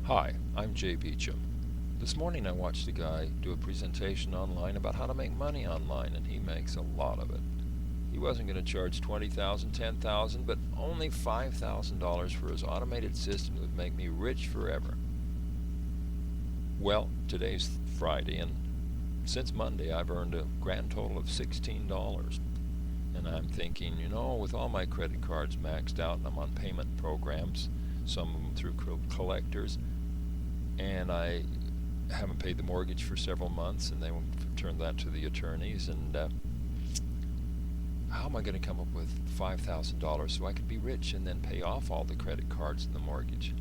Hi, I'm Jay Beecham. This morning I watched a guy do a presentation online about how to make money online, and he makes a lot of it. He wasn't going to charge $20,000, $10,000, but only $5,000 for his automated system that would make me rich forever. Well, today's Friday, and since Monday I've earned a grand total of $16. And I'm thinking, with all my credit cards maxed out and I'm on payment programs, some of them through collectors, and I haven't paid the mortgage for several months, and they will turn that to the attorneys. And how am I going to come up with $5,000 so I could be rich and then pay off all the credit cards and the mortgage?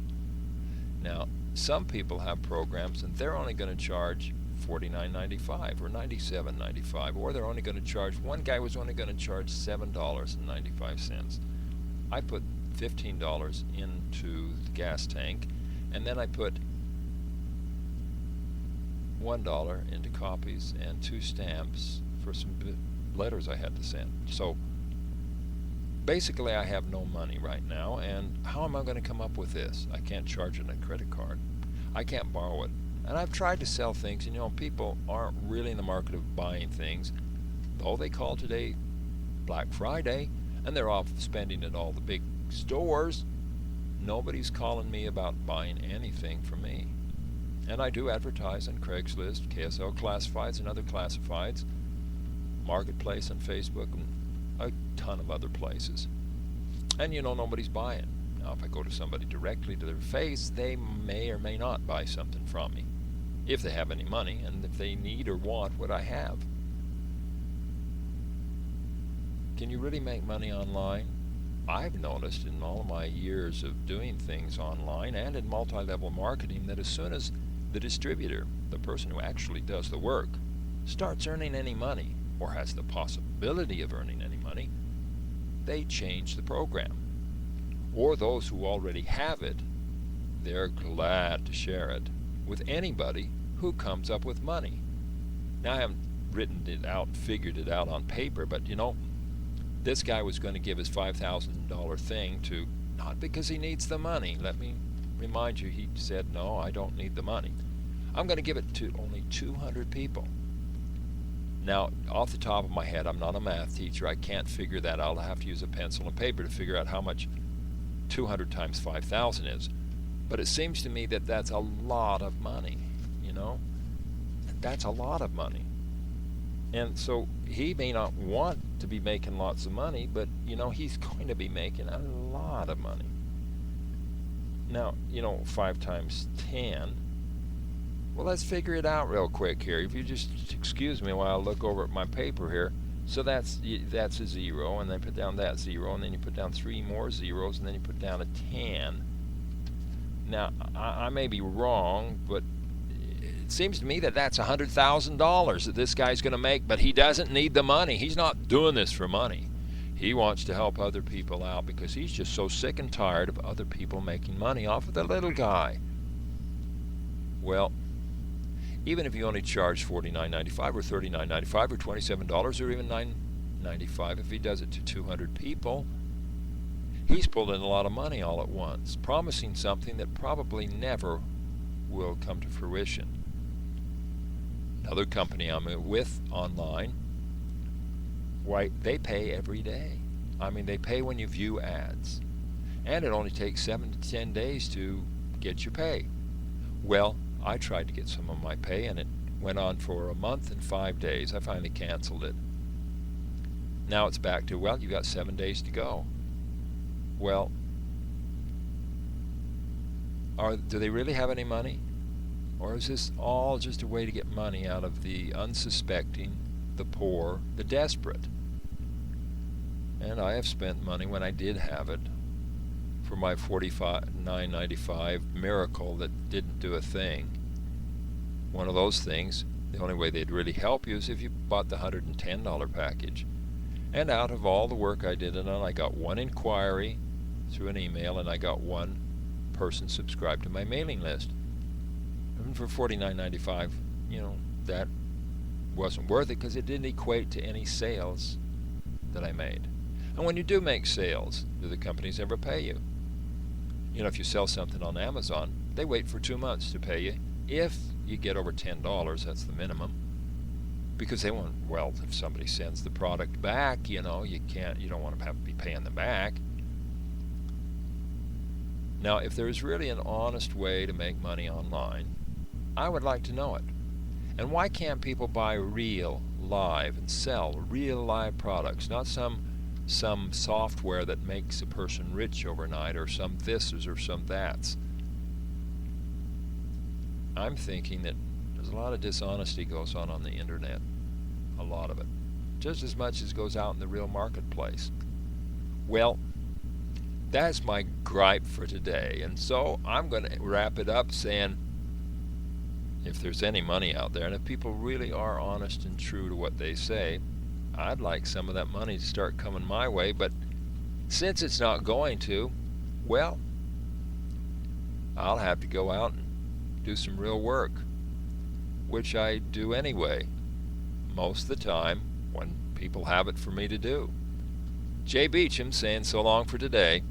Now, some people have programs, and they're only going to charge $49.95 or $97.95, or they're only going to charge. One guy was only going to charge $7.95. I put $15 into the gas tank, and then I put $1 into copies and 2 stamps for some letters I had to send. So basically I have no money right now, and how am I going to come up with this? I can't charge it on a credit card. I can't borrow it. And I've tried to sell things, and people aren't really in the market of buying things, though they call today Black Friday, and they're off spending at all the big stores. Nobody's calling me about buying anything from me. And I do advertise on Craigslist, KSL Classifieds, and other classifieds, Marketplace on Facebook, and a ton of other places. And nobody's buying. Now, if I go to somebody directly to their face, they may or may not buy something from me, if they have any money, and if they need or want what I have. Can you really make money online? I've noticed in all of my years of doing things online and in multi-level marketing that as soon as the distributor, the person who actually does the work, starts earning any money, or has the possibility of earning any money, they change the program. Or those who already have it, they're glad to share it with anybody who comes up with money. Now, I haven't written it out, figured it out on paper, but this guy was going to give his $5,000 thing to, not because he needs the money. Let me remind you, he said, no, I don't need the money. I'm going to give it to only 200 people. Now, off the top of my head, I'm not a math teacher. I can't figure that out. I'll have to use a pencil and paper to figure out how much 200 times 5,000 is. But it seems to me that that's a lot of money, That's a lot of money. And so he may not want to be making lots of money, but, he's going to be making a lot of money. Now, 5 times 10. Well, let's figure it out real quick here. If you just excuse me while I look over at my paper here. So that's a 0, and then put down that 0, and then you put down 3 more zeros, and then you put down a 10. Now, I may be wrong, but it seems to me that that's $100,000 that this guy's going to make, but he doesn't need the money. He's not doing this for money. He wants to help other people out because he's just so sick and tired of other people making money off of the little guy. Well, even if you only charge $49.95 or $39.95 or $27 or even $9.95, if he does it to 200 people, he's pulled in a lot of money all at once, promising something that probably never will come to fruition. Another company I'm with online, why, they pay every day. I mean, they pay when you view ads. And it only takes 7 to 10 days to get your pay. Well, I tried to get some of my pay, and it went on for a month and 5 days. I finally canceled it. Now it's back to, well, you got 7 days to go. Well, do they really have any money? Or is this all just a way to get money out of the unsuspecting, the poor, the desperate? And I have spent money when I did have it for my $49.95 miracle that didn't do a thing. One of those things, the only way they'd really help you is if you bought the $110 package. And out of all the work I did it on, I got 1 inquiry through an email, and I got 1 person subscribed to my mailing list. And for $49.95, that wasn't worth it because it didn't equate to any sales that I made. And when you do make sales, do the companies ever pay you? If you sell something on Amazon, they wait for 2 months to pay you. If you get over $10, that's the minimum. Because they want, well, if somebody sends the product back, you don't want to have to be paying them back. Now, if there's really an honest way to make money online, I would like to know it. And why can't people buy real, live, and sell real, live products, not some software that makes a person rich overnight, or some this or some that's? I'm thinking that there's a lot of dishonesty goes on the internet, a lot of it, just as much as goes out in the real marketplace. Well, that's my gripe for today, and so I'm going to wrap it up saying, if there's any money out there, and if people really are honest and true to what they say, I'd like some of that money to start coming my way. But since it's not going to, well, I'll have to go out and do some real work, which I do anyway, most of the time when people have it for me to do. Jay Beecham saying so long for today.